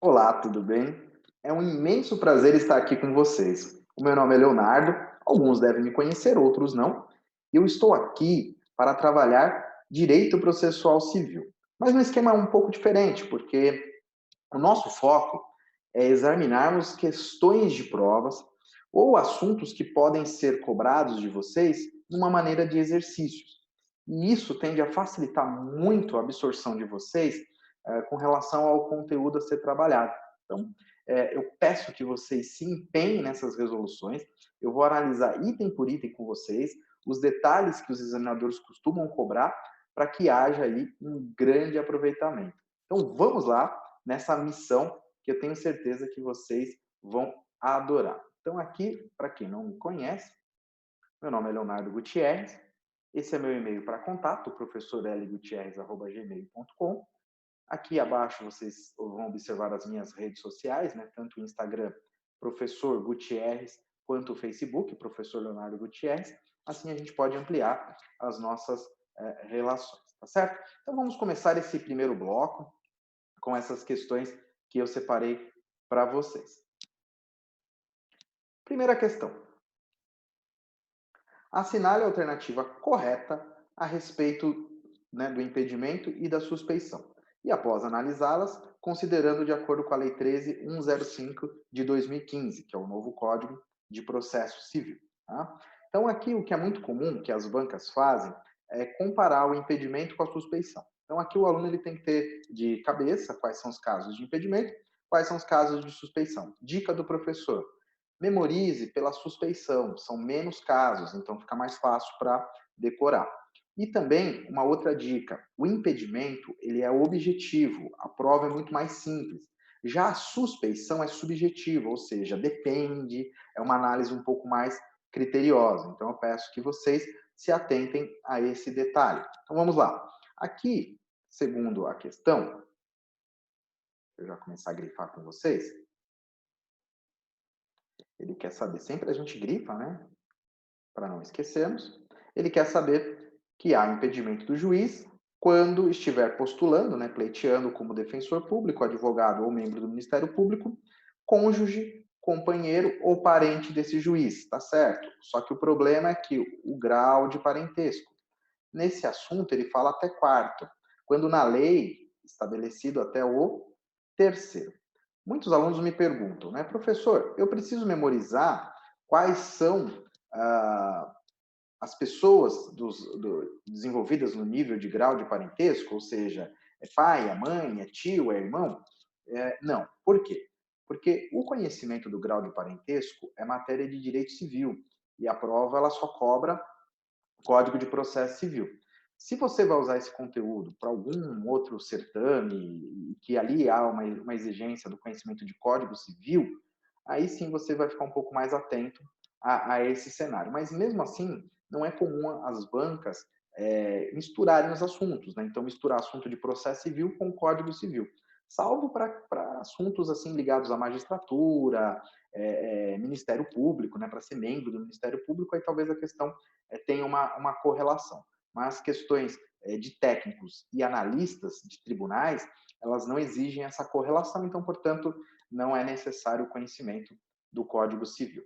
Olá, tudo bem? É um imenso prazer estar aqui com vocês. O meu nome é Leonardo, alguns devem me conhecer, outros não. Eu estou aqui para trabalhar direito processual civil, mas num esquema um pouco diferente, porque o nosso foco é examinarmos questões de provas ou assuntos que podem ser cobrados de vocês numa maneira de exercícios. E isso tende a facilitar muito a absorção de vocês com relação ao conteúdo a ser trabalhado. Então, eu peço que vocês se empenhem nessas resoluções. Eu vou analisar item por item com vocês, os detalhes que os examinadores costumam cobrar, para que haja aí um grande aproveitamento. Então, vamos lá nessa missão que eu tenho certeza que vocês vão adorar. Então, aqui, para quem não me conhece, meu nome é Leonardo Gutierrez. Esse é meu e-mail para contato, professorlgutierrez.gmail.com. Aqui abaixo vocês vão observar as minhas redes sociais, né? Tanto o Instagram, Professor Gutierrez, quanto o Facebook, Professor Leonardo Gutierrez. Assim a gente pode ampliar as nossas relações, tá certo? Então vamos começar esse primeiro bloco com essas questões que eu separei para vocês. Primeira questão. Assinale a alternativa correta a respeito, né, do impedimento e da suspeição. E após analisá-las, considerando de acordo com a Lei 13.105 de 2015, que é o novo Código de Processo Civil. Tá? Então, aqui o que é muito comum que as bancas fazem é comparar o impedimento com a suspeição. Então, aqui o aluno ele tem que ter de cabeça quais são os casos de impedimento, quais são os casos de suspeição. Dica do professor: memorize pela suspeição, são menos casos, então fica mais fácil para decorar. E também, uma outra dica, o impedimento, ele é objetivo, a prova é muito mais simples. Já a suspeição é subjetiva, ou seja, depende, é uma análise um pouco mais criteriosa. Então, eu peço que vocês se atentem a esse detalhe. Então, vamos lá. Aqui, segundo a questão, eu já começar a grifar com vocês, ele quer saber, sempre a gente grifa, né? Para não esquecermos, ele quer saber que há impedimento do juiz quando estiver postulando, né, pleiteando como defensor público, advogado ou membro do Ministério Público, cônjuge, companheiro ou parente desse juiz, tá certo? Só que o problema é que o grau de parentesco. Nesse assunto, ele fala até quarto, quando na lei estabelecido até o terceiro. Muitos alunos me perguntam, né, professor, eu preciso memorizar quais são ah, as pessoas desenvolvidas no nível de grau de parentesco, ou seja, é pai, é mãe, é tio, é irmão? Não. Por quê? Porque o conhecimento do grau de parentesco é matéria de direito civil e a prova ela só cobra Código de Processo Civil. Se você vai usar esse conteúdo para algum outro certame, que ali há uma exigência do conhecimento de Código Civil, aí sim você vai ficar um pouco mais atento a esse cenário. Mas mesmo assim, não é comum as bancas misturarem os assuntos, né? Então, misturar assunto de processo civil com Código Civil. Salvo para assuntos assim ligados à magistratura, Ministério Público, né? Para ser membro do Ministério Público, aí talvez a questão tem uma correlação. Mas questões de técnicos e analistas de tribunais, elas não exigem essa correlação, então, portanto, não é necessário o conhecimento do Código Civil.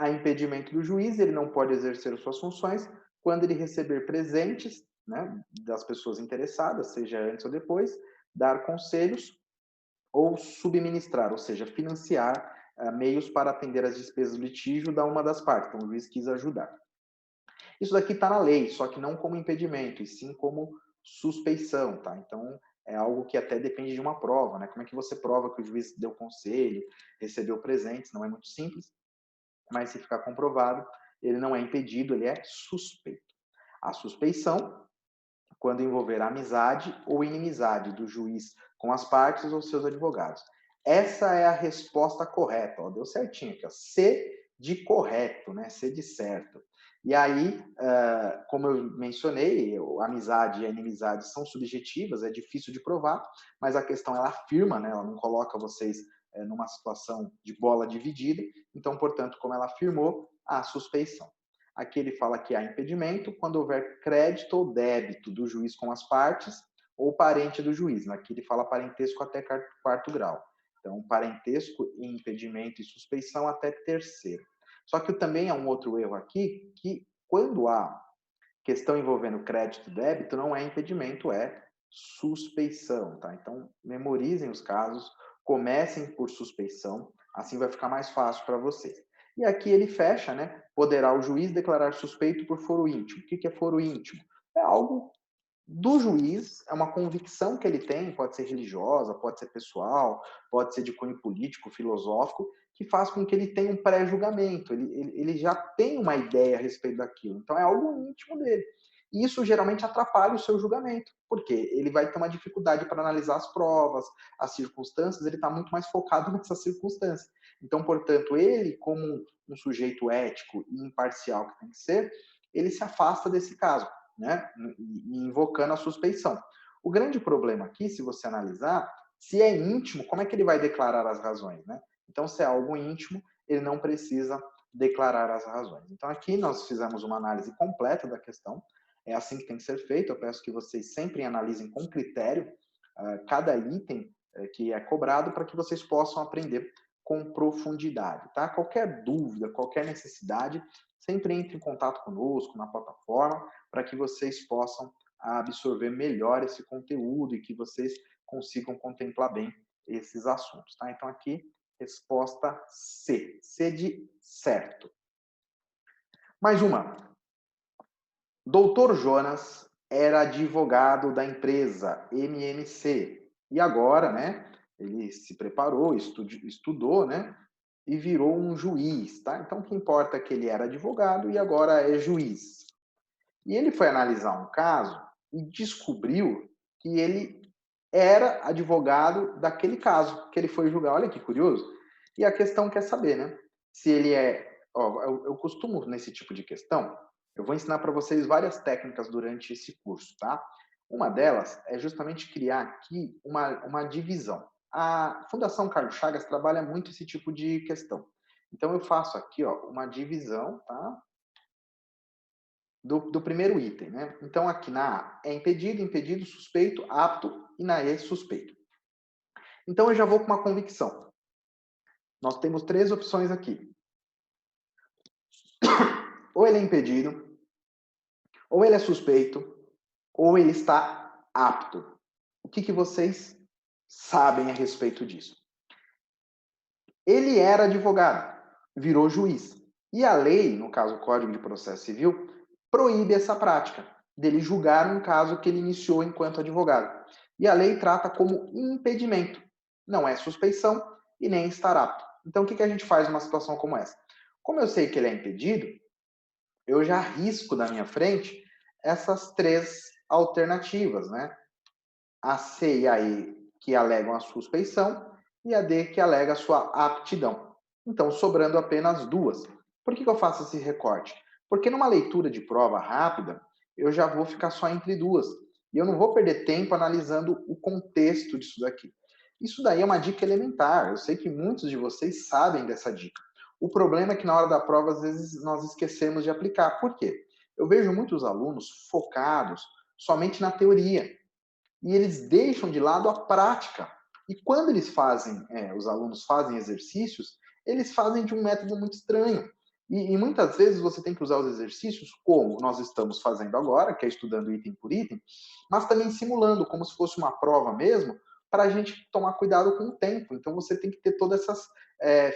Há impedimento do juiz, ele não pode exercer suas funções quando ele receber presentes, né, das pessoas interessadas, seja antes ou depois, dar conselhos ou subministrar, ou seja, financiar meios para atender as despesas do litígio da uma das partes. Então, o juiz quis ajudar. Isso daqui está na lei, só que não como impedimento, e sim como suspeição, tá? Então, é algo que até depende de uma prova, né? Como é que você prova que o juiz deu conselho, recebeu presentes? Não é muito simples, mas se ficar comprovado, ele não é impedido, ele é suspeito. A suspeição, quando envolver amizade ou inimizade do juiz com as partes ou seus advogados. Essa é a resposta correta, ó, deu certinho aqui, ó. C de correto, né? C de certo. E aí, como eu mencionei, a amizade e a inimizade são subjetivas, é difícil de provar, mas a questão ela afirma, né? Ela não coloca vocês numa situação de bola dividida, então, portanto, como ela afirmou, há suspeição. Aqui ele fala que há impedimento quando houver crédito ou débito do juiz com as partes ou parente do juiz. Aqui ele fala parentesco até quarto grau. Então, parentesco, impedimento e suspeição até terceiro. Só que também há um outro erro aqui, que quando há questão envolvendo crédito e débito, não é impedimento, é suspeição, tá? Então, memorizem os casos, comecem por suspeição, assim vai ficar mais fácil para vocês. E aqui ele fecha, né? Poderá o juiz declarar suspeito por foro íntimo. O que é foro íntimo? É algo do juiz, é uma convicção que ele tem, pode ser religiosa, pode ser pessoal, pode ser de cunho político, filosófico, que faz com que ele tenha um pré-julgamento, ele já tem uma ideia a respeito daquilo, então é algo íntimo dele. E isso geralmente atrapalha o seu julgamento, porque ele vai ter uma dificuldade para analisar as provas, as circunstâncias, ele está muito mais focado nessas circunstâncias. Então, portanto, ele, como um sujeito ético e imparcial que tem que ser, ele se afasta desse caso, né? E invocando a suspeição. O grande problema aqui, se você analisar, se é íntimo, como é que ele vai declarar as razões, né? Então, se é algo íntimo, ele não precisa declarar as razões. Então, aqui nós fizemos uma análise completa da questão. É assim que tem que ser feito. Eu peço que vocês sempre analisem com critério cada item que é cobrado para que vocês possam aprender com profundidade, tá? Qualquer dúvida, qualquer necessidade, sempre entre em contato conosco na plataforma para que vocês possam absorver melhor esse conteúdo e que vocês consigam contemplar bem esses assuntos, tá? Então aqui, resposta C. C de certo. Mais uma. Doutor Jonas era advogado da empresa MMC e agora, né, ele se preparou, estudou, né, e virou um juiz, tá? Então, o que importa é que ele era advogado e agora é juiz. E ele foi analisar um caso e descobriu que ele era advogado daquele caso que ele foi julgar. Olha que curioso. E a questão quer saber, né? Se ele é. Ó, eu costumo, nesse tipo de questão, eu vou ensinar para vocês várias técnicas durante esse curso, tá? Uma delas é justamente criar aqui uma divisão. A Fundação Carlos Chagas trabalha muito esse tipo de questão. Então, eu faço aqui ó, uma divisão, tá? Do primeiro item, né? Então, aqui na A é impedido, impedido, suspeito, apto, e na E, suspeito. Então, eu já vou com uma convicção. Nós temos três opções aqui. Ou ele é impedido, ou ele é suspeito, ou ele está apto. O que vocês sabem a respeito disso? Ele era advogado, virou juiz. E a lei, no caso o Código de Processo Civil, proíbe essa prática, dele julgar um caso que ele iniciou enquanto advogado. E a lei trata como impedimento, não é suspeição e nem estar apto. Então, o que a gente faz numa situação como essa? Como eu sei que ele é impedido, eu já risco da minha frente essas três alternativas, né? A C e a E que alegam a suspeição e a D que alega a sua aptidão. Então, sobrando apenas duas. Por que eu faço esse recorte? Porque numa leitura de prova rápida, eu já vou ficar só entre duas. E eu não vou perder tempo analisando o contexto disso daqui. Isso daí é uma dica elementar. Eu sei que muitos de vocês sabem dessa dica. O problema é que na hora da prova, às vezes, nós esquecemos de aplicar. Por quê? Eu vejo muitos alunos focados somente na teoria e eles deixam de lado a prática. E quando eles fazem, os alunos fazem exercícios, eles fazem de um método muito estranho. E muitas vezes você tem que usar os exercícios como nós estamos fazendo agora, que é estudando item por item, mas também simulando, como se fosse uma prova mesmo, para a gente tomar cuidado com o tempo. Então você tem que ter todas essas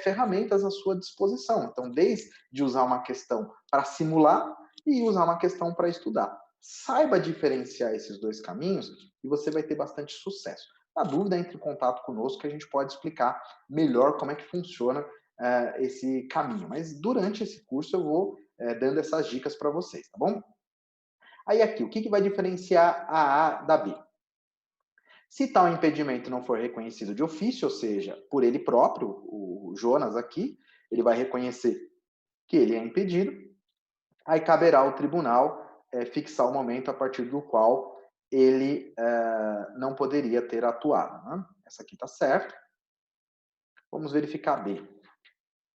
ferramentas à sua disposição. Então, desde usar uma questão para simular e usar uma questão para estudar. Saiba diferenciar esses dois caminhos e você vai ter bastante sucesso. Na dúvida, entre em contato conosco que a gente pode explicar melhor como é que funciona esse caminho. Mas durante esse curso eu vou dando essas dicas para vocês, tá bom? Aí aqui, o que vai diferenciar a A da B? Se tal impedimento não for reconhecido de ofício, ou seja, por ele próprio, o Jonas aqui, ele vai reconhecer que ele é impedido, aí caberá ao tribunal fixar o momento a partir do qual ele não poderia ter atuado. Né? Essa aqui está certa. Vamos verificar B.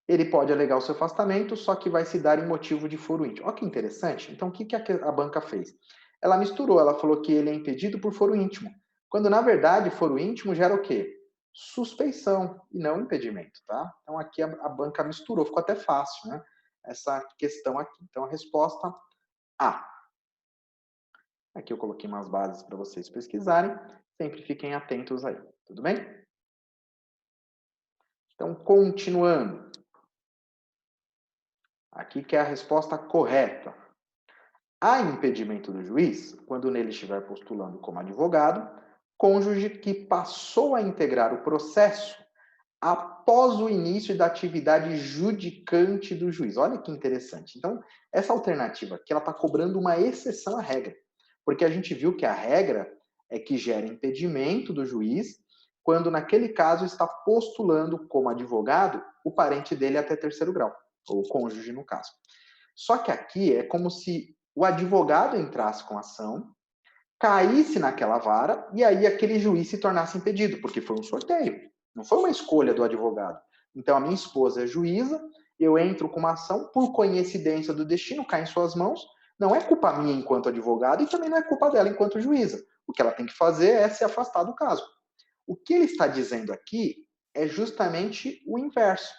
Ele pode alegar o seu afastamento, só que vai se dar em motivo de foro íntimo. Olha que interessante. Então, o que a banca fez? Ela misturou, ela falou que ele é impedido por foro íntimo, quando, na verdade, foro íntimo gera o quê? suspeição e não impedimento, tá? Então aqui a banca misturou, ficou até fácil, né? Essa questão aqui. Então a resposta A. Aqui eu coloquei umas bases para vocês pesquisarem. Sempre fiquem atentos aí, tudo bem? Então, continuando. Aqui que é a resposta correta. Há impedimento do juiz quando nele estiver postulando como advogado, cônjuge que passou a integrar o processo após o início da atividade judicante do juiz. Olha que interessante. Então, essa alternativa aqui, ela está cobrando uma exceção à regra, porque a gente viu que a regra é que gera impedimento do juiz quando, naquele caso, está postulando como advogado o parente dele até terceiro grau, ou o cônjuge, no caso. Só que aqui é como se o advogado entrasse com a ação, caísse naquela vara e aí aquele juiz se tornasse impedido, porque foi um sorteio, não foi uma escolha do advogado. Então a minha esposa é juíza, eu entro com uma ação, por coincidência do destino, cai em suas mãos, não é culpa minha enquanto advogado e também não é culpa dela enquanto juíza. O que ela tem que fazer é se afastar do caso. O que ele está dizendo aqui é justamente o inverso.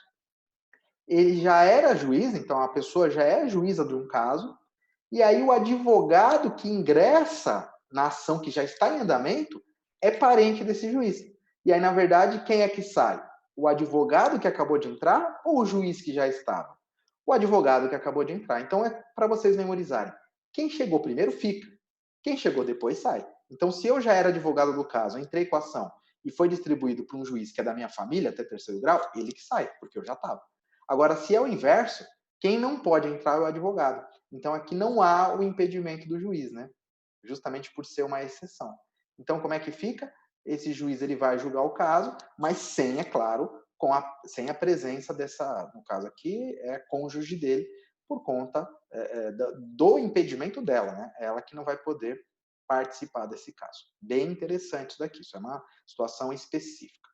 Ele já era juiz, então a pessoa já é juíza de um caso, e aí o advogado que ingressa na ação que já está em andamento é parente desse juiz. E aí, na verdade, quem é que sai? O advogado que acabou de entrar ou o juiz que já estava? O advogado que acabou de entrar. Então, é para vocês memorizarem. Quem chegou primeiro fica. Quem chegou depois sai. Então, se eu já era advogado do caso, entrei com a ação e foi distribuído para um juiz que é da minha família até terceiro grau, ele que sai, porque eu já estava. Agora, se é o inverso, quem não pode entrar é o advogado. Então, aqui não há o impedimento do juiz, né? Justamente por ser uma exceção. Então, como é que fica? Esse juiz ele vai julgar o caso, mas sem, é claro, sem a presença dessa, no caso aqui, é cônjuge dele, por conta do impedimento dela, né? Ela que não vai poder participar desse caso. Bem interessante isso daqui, isso é uma situação específica.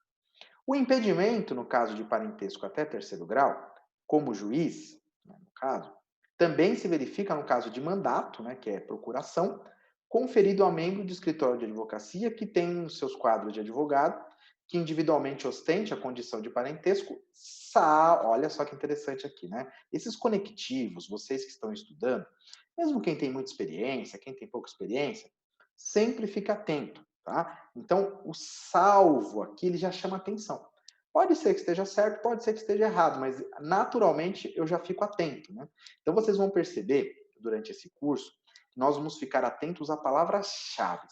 O impedimento, no caso de parentesco até terceiro grau, como juiz, né, no caso, também se verifica no caso de mandato, né, que é procuração, conferido a membro de escritório de advocacia que tem os seus quadros de advogado, que individualmente ostente a condição de parentesco, olha só que interessante aqui, né? Esses conectivos, vocês que estão estudando, mesmo quem tem muita experiência, quem tem pouca experiência, sempre fica atento, tá? Então, o salvo aqui, ele já chama atenção. Pode ser que esteja certo, pode ser que esteja errado, mas naturalmente eu já fico atento, né? Então, vocês vão perceber, durante esse curso, que nós vamos ficar atentos a palavras-chave.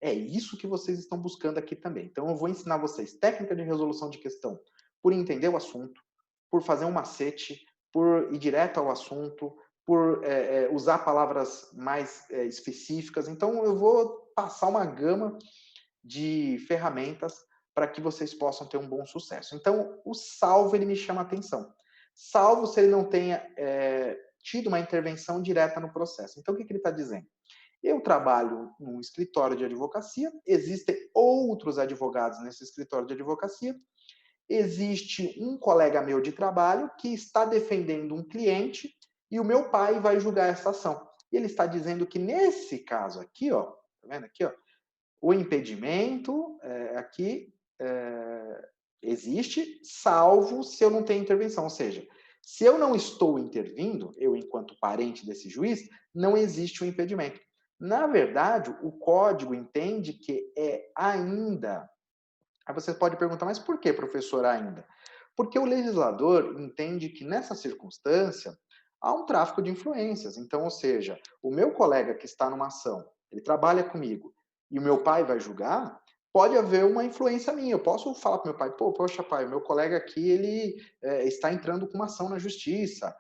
É isso que vocês estão buscando aqui também. Então, eu vou ensinar vocês técnica de resolução de questão por entender o assunto, por fazer um macete, por ir direto ao assunto, por usar palavras mais específicas. Então, eu vou passar uma gama de ferramentas para que vocês possam ter um bom sucesso. Então, o salvo, ele me chama a atenção. Salvo se ele não tenha tido uma intervenção direta no processo. Então, o que ele está dizendo? Eu trabalho num escritório de advocacia, existem outros advogados nesse escritório de advocacia, existe um colega meu de trabalho que está defendendo um cliente e o meu pai vai julgar essa ação. E ele está dizendo que nesse caso aqui, ó, tá vendo aqui, ó, o impedimento aqui existe, salvo se eu não tenho intervenção. Ou seja, se eu não estou intervindo, eu enquanto parente desse juiz, não existe o impedimento. Na verdade, o código entende que é ainda. Aí você pode perguntar, mas por que, professor, ainda? Porque o legislador entende que nessa circunstância há um tráfico de influências. Então, ou seja, o meu colega que está numa ação, ele trabalha comigo, e o meu pai vai julgar, pode haver uma influência minha. Eu posso falar para o meu pai, poxa, pai, o meu colega aqui, ele está entrando com uma ação na justiça,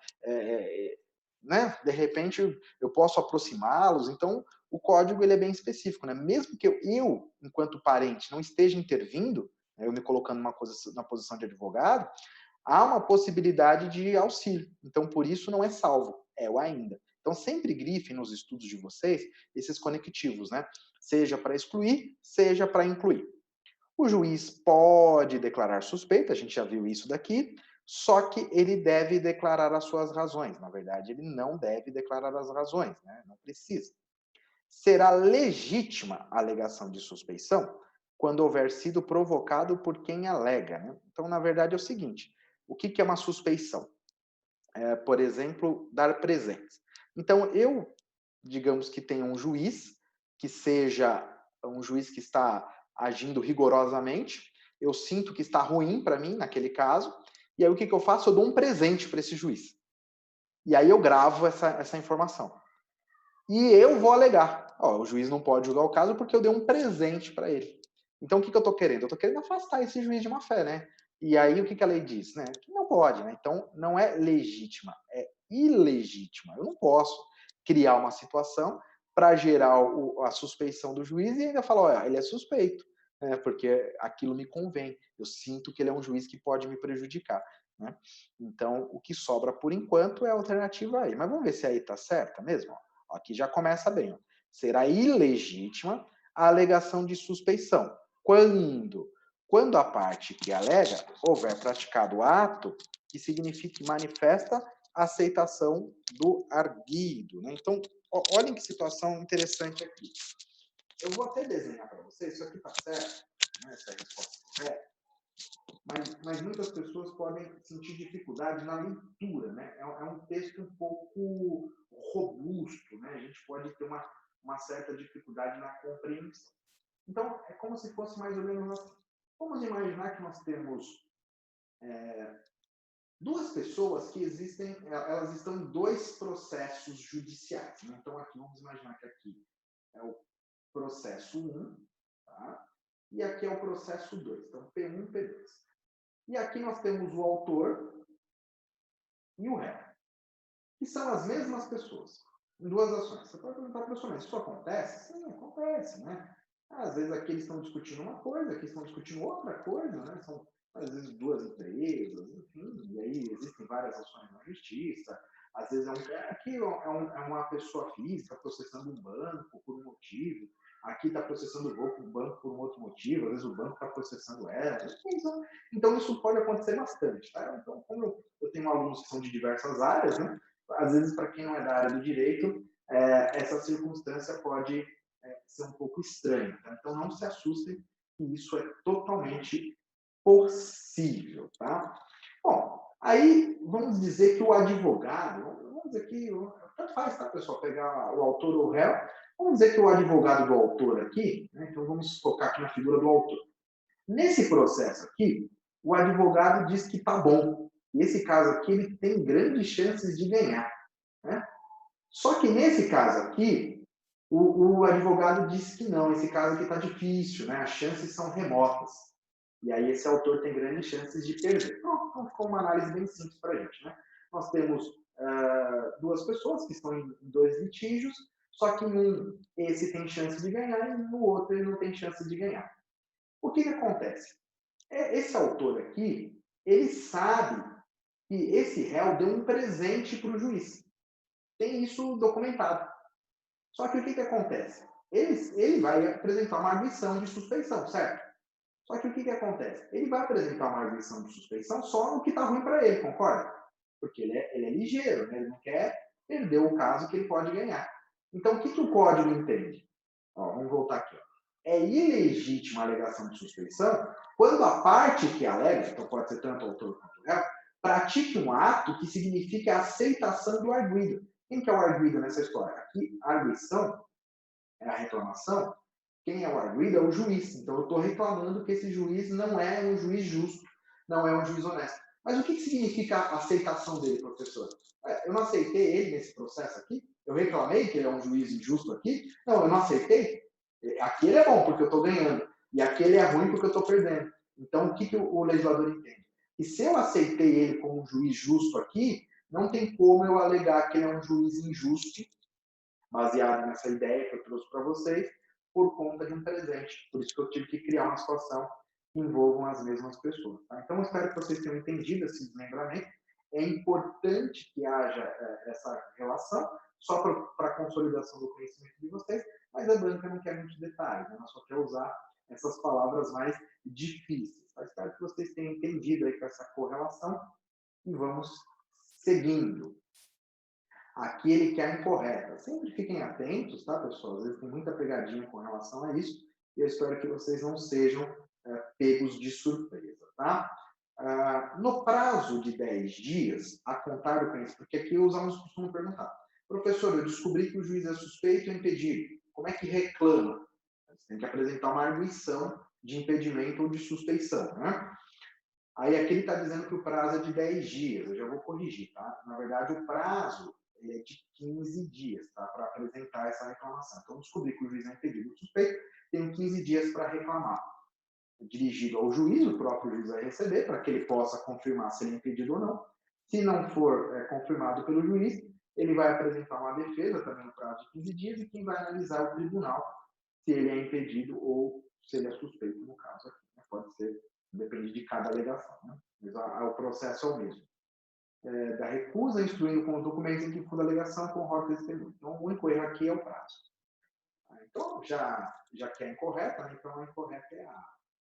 né? De repente eu posso aproximá-los. Então, o código ele é bem específico, né? Mesmo que eu, enquanto parente, não esteja intervindo, né, eu me colocando na posição de advogado, há uma possibilidade de auxílio. Então, por isso não é salvo, é o ainda. Então, sempre grifem nos estudos de vocês esses conectivos, né? Seja para excluir, seja para incluir. O juiz pode declarar suspeita, a gente já viu isso daqui, só que ele deve declarar as suas razões. Na verdade, ele não deve declarar as razões, né? Não precisa. Será legítima a alegação de suspeição quando houver sido provocado por quem alega, né? Então, na verdade, é o seguinte: o que é uma suspeição? Por exemplo, dar presentes. Então, digamos que tenha um juiz, que seja um juiz que está agindo rigorosamente, eu sinto que está ruim para mim naquele caso, e aí o que eu faço? Eu dou um presente para esse juiz. E aí eu gravo essa informação. E eu vou alegar. Ó, o juiz não pode julgar o caso porque eu dei um presente para ele. Então, o que eu estou querendo? Eu estou querendo afastar esse juiz de má fé, né? E aí, o que a lei diz? Né? Que não pode, né? Então, não é legítima, é ilegítima. Eu não posso criar uma situação para gerar a suspeição do juiz e ainda falar, olha, ele é suspeito, né? Porque aquilo me convém. Eu sinto que ele é um juiz que pode me prejudicar. Né? Então, o que sobra por enquanto é a alternativa aí. Mas vamos ver se aí está certa mesmo? Aqui já começa bem. Será ilegítima a alegação de suspeição. Quando? Quando a parte que alega houver praticado ato que signifique manifesta aceitação do arguido. Né? Então, olhem que situação interessante aqui. Eu vou até desenhar para vocês, isso aqui está certo, né? Essa é a resposta correta, mas muitas pessoas podem sentir dificuldade na leitura, né? É um texto um pouco robusto, né? A gente pode ter uma certa dificuldade na compreensão. Então, é como se fosse mais ou menos assim. Vamos imaginar que nós temos duas pessoas que existem, elas estão em dois processos judiciais. Né? Então, aqui, vamos imaginar que aqui é o processo 1, tá? E aqui é o processo 2. Então, P1, P2. E aqui nós temos o autor e o réu, que são as mesmas pessoas, em duas ações. Você pode perguntar para a pessoa, mas isso acontece? Sim, acontece, né? Às vezes aqui eles estão discutindo uma coisa, aqui estão discutindo outra coisa, né? São, às vezes, duas empresas, enfim, e aí existem várias ações na justiça. Às vezes aqui é uma pessoa física processando um banco por um motivo, aqui está processando o banco por um outro motivo, às vezes o banco está processando ela. Então, isso pode acontecer bastante. Tá? Então, como eu tenho alunos que são de diversas áreas, né? Às vezes, para quem não é da área do direito, essa circunstância pode ser um pouco estranha. Tá? Então, não se assustem, que isso é totalmente possível. Tá? Bom, aí vamos dizer que o advogado, vamos dizer que, tanto faz, tá, pessoal, pegar o autor ou o réu, vamos dizer que o advogado do autor aqui, né, então vamos focar aqui na figura do autor. Nesse processo aqui, o advogado diz que está bom. E esse caso aqui, ele tem grandes chances de ganhar. Né? Só que nesse caso aqui, o advogado disse que não, esse caso aqui está difícil, né? As chances são remotas. E aí esse autor tem grandes chances de perder. Pronto, então ficou uma análise bem simples para a gente. Né? Nós temos duas pessoas que estão em dois litígios, só que em um esse tem chance de ganhar e no outro ele não tem chance de ganhar. O que acontece? Esse autor aqui, ele sabe que esse réu deu um presente para o juiz. Tem isso documentado. Só que o que acontece? Ele vai apresentar uma arguição de suspeição, certo? Só que o que acontece? Ele vai apresentar uma arguição de suspeição só no que está ruim para ele, concorda? Porque ele é ligeiro, né? Ele não quer perder o caso que ele pode ganhar. Então, o que o código entende? Ó, vamos voltar aqui. Ó. É ilegítima a alegação de suspeição quando a parte que alega, então pode ser tanto o autor quanto o réu, pratique um ato que signifique a aceitação do arguido. Quem que é o arguido nessa história? Aqui, a arguição é a reclamação. Quem é o arguido é o juiz. Então, eu estou reclamando que esse juiz não é um juiz justo, não é um juiz honesto. Mas o que significa a aceitação dele, professor? Eu não aceitei ele nesse processo aqui? Eu reclamei que ele é um juiz injusto aqui? Não, eu não aceitei. Aqui ele é bom porque eu estou ganhando. E aqui ele é ruim porque eu estou perdendo. Então, o que o legislador entende? Que se eu aceitei ele como um juiz justo aqui, não tem como eu alegar que ele é um juiz injusto, baseado nessa ideia que eu trouxe para vocês, por conta de um presente. Por isso que eu tive que criar uma situação que envolvam as mesmas pessoas. Tá? Então, eu espero que vocês tenham entendido esse desmembramento. É importante que haja essa relação, só para a consolidação do conhecimento de vocês, mas a banca não quer muitos detalhes, né? Ela só quer usar essas palavras mais difíceis. Tá? Espero que vocês tenham entendido aí com essa correlação e vamos seguindo. Aqui ele quer incorreta. Sempre fiquem atentos, tá, pessoal? Às vezes tem muita pegadinha com relação a isso. e eu espero que vocês não sejam pegos de surpresa, tá? No prazo de 10 dias, a contar do conhecimento, porque aqui os alunos costumam perguntar, professor, eu descobri que o juiz é suspeito ou impedido, como é que reclama? Você tem que apresentar uma arguição de impedimento ou de suspeição, né? Aí aqui ele está dizendo que o prazo é de 10 dias, eu já vou corrigir, tá? Na verdade, o prazo é de 15 dias, tá? Para apresentar essa reclamação. Então, descobri que o juiz é impedido ou suspeito, tenho 15 dias para reclamar. Dirigido ao juiz, o próprio juiz vai receber, para que ele possa confirmar se ele é impedido ou não. Se não for confirmado pelo juiz, ele vai apresentar uma defesa também no prazo de 15 dias e quem vai analisar é o tribunal se ele é impedido ou se ele é suspeito, no caso aqui. Né? Pode ser, depende de cada alegação. Né? Mas o processo é o mesmo. Da recusa, instruindo com os documentos em que funda a alegação com rota de testemunho. Então, o único erro aqui é o prazo. Então, já que é incorreta, né? Então a incorreta é a.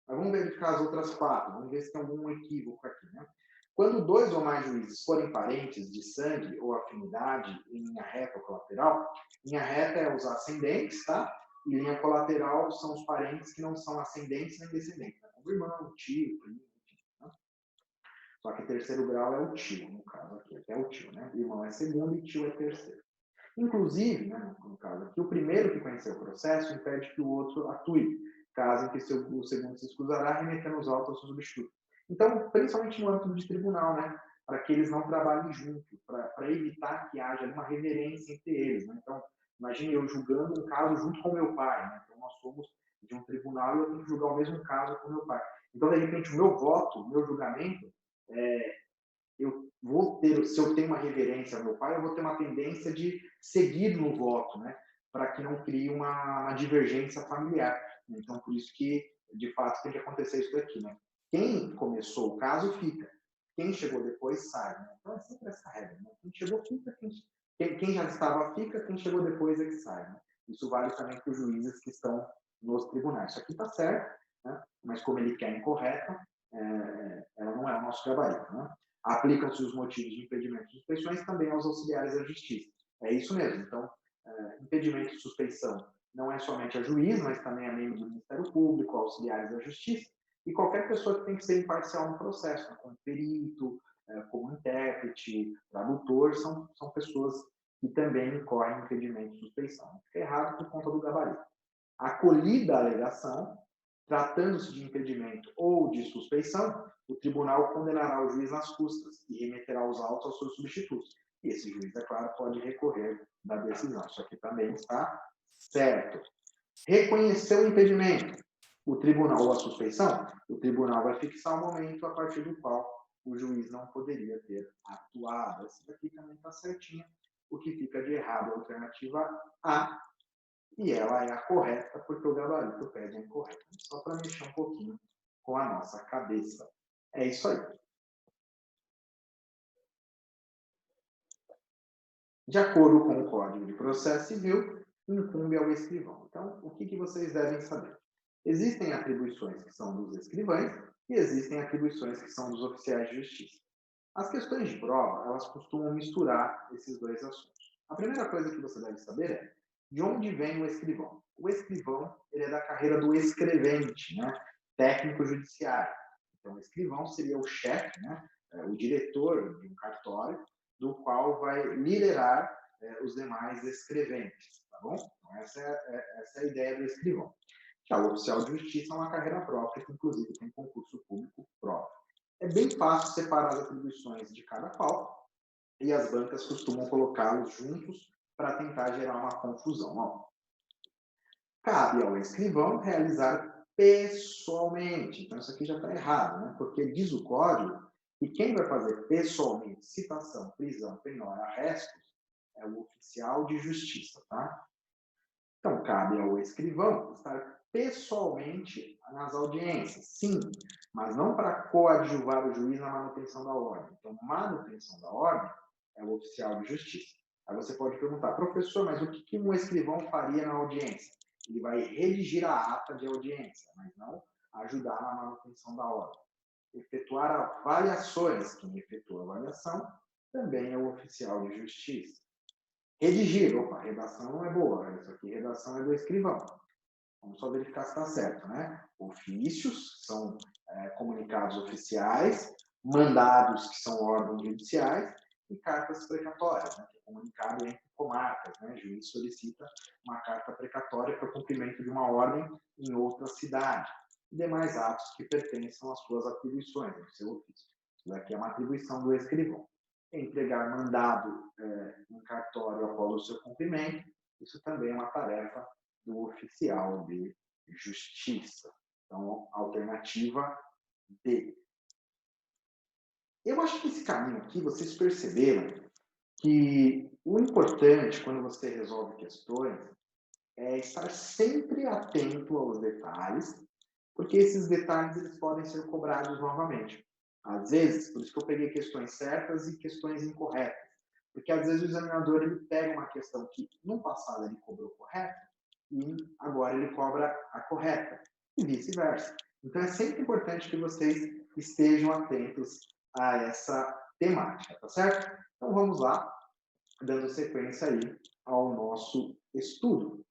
Mas vamos verificar as outras quatro, vamos ver se tem algum equívoco aqui. Né? Quando 2 ou mais juízes forem parentes de sangue ou afinidade em linha reta ou colateral, linha reta é os ascendentes, tá? E linha colateral são os parentes que não são ascendentes nem descendentes. Né? Como irmão, tio, primo, né? Só que terceiro grau é o tio, no caso aqui, até o tio, né? Irmão é segundo e tio é terceiro. Inclusive, né, no caso aqui, o primeiro que conheceu o processo impede que o outro atue, caso em que o segundo se excusará, remetendo os autos ao seu substituto. Então, principalmente no âmbito de tribunal, né, para que eles não trabalhem juntos, para evitar que haja uma reverência entre eles. Né? Então, imagine eu julgando um caso junto com meu pai. Né? Então, nós somos de um tribunal e eu tenho que julgar o mesmo caso com meu pai. Então, de repente, o meu voto, o meu julgamento, eu vou ter, se eu tenho uma reverência ao meu pai, eu vou ter uma tendência de seguir no voto, né? Para que não crie uma divergência familiar. Então, por isso que, de fato, tem que acontecer isso daqui, né? Quem começou o caso, fica. Quem chegou depois, sai. Né? Então, é sempre essa regra. Né? Quem chegou, fica. Quem já estava, fica. Quem chegou depois é que sai. Né? Isso vale também para os juízes que estão nos tribunais. Isso aqui está certo, né? Mas como ele quer incorreta, ela não é o nosso gabarito, né? Aplicam-se os motivos de impedimento de suspeições também aos auxiliares da justiça. É isso mesmo. Então, impedimento de suspeição não é somente a juiz, mas também a membro do Ministério Público, auxiliares da justiça, e qualquer pessoa que tem que ser imparcial no processo, né? Como perito, como intérprete, tradutor, são pessoas que também incorrem em impedimento de suspeição. Fica errado por conta do gabarito. Acolhida a alegação, tratando-se de impedimento ou de suspeição, o tribunal condenará o juiz nas custas e remeterá os autos aos seus substitutos. E esse juiz, é claro, pode recorrer da decisão. Isso aqui também está certo. Reconheceu o impedimento, o tribunal ou a suspeição, o tribunal vai fixar o momento a partir do qual o juiz não poderia ter atuado. Esse daqui também está certinho. O que fica de errado é a alternativa A, e ela é a correta, porque o gabarito pede a incorreta. Só para mexer um pouquinho com a nossa cabeça. É isso aí. De acordo com o Código de Processo Civil, incumbe ao escrivão. Então, o que vocês devem saber? Existem atribuições que são dos escrivães e existem atribuições que são dos oficiais de justiça. As questões de prova, elas costumam misturar esses dois assuntos. A primeira coisa que você deve saber é de onde vem o escrivão. O escrivão, ele é da carreira do escrevente, né? Técnico judiciário. Então, o escrivão seria o chefe, né? O diretor de um cartório, do qual vai liderar os demais escreventes, tá bom? Então, essa é a ideia do escrivão. Já o oficial de justiça é uma carreira própria, que inclusive tem concurso público próprio. É bem fácil separar as atribuições de cada qual, e as bancas costumam colocá-los juntos para tentar gerar uma confusão. Ó. Cabe ao escrivão realizar pessoalmente. Então, isso aqui já está errado, né? Porque diz o código que quem vai fazer pessoalmente citação, prisão, penhora, arrestos é o oficial de justiça, tá? Então, cabe ao escrivão estar pessoalmente nas audiências, sim, mas não para coadjuvar o juiz na manutenção da ordem. Então, manutenção da ordem é o oficial de justiça. Aí você pode perguntar, professor, mas o que um escrivão faria na audiência? Ele vai redigir a ata de audiência, mas não ajudar na manutenção da ordem. Efetuar avaliações, quem efetua a avaliação também é o oficial de justiça. Redigir, opa, redação não é boa, isso aqui, redação é do escrivão. Vamos só verificar se está certo, né? Ofícios, que são comunicados oficiais, mandados, que são órgãos judiciais, e cartas precatórias, né? Que é comunicado entre comarcas, né? O juiz solicita uma carta precatória para o cumprimento de uma ordem em outra cidade. E demais atos que pertencem às suas atribuições, ao seu ofício. Isso daqui é uma atribuição do escrivão. Entregar mandado em cartório após o seu cumprimento, isso também é uma tarefa do oficial de justiça. Então, alternativa D. Eu acho que esse caminho aqui, vocês perceberam que o importante quando você resolve questões é estar sempre atento aos detalhes, porque esses detalhes eles podem ser cobrados novamente. Às vezes, por isso que eu peguei questões certas e questões incorretas. Porque às vezes o examinador ele pega uma questão que no passado ele cobrou correta e agora ele cobra a correta, e vice-versa. Então é sempre importante que vocês estejam atentos a essa temática, tá certo? Então vamos lá, dando sequência aí ao nosso estudo.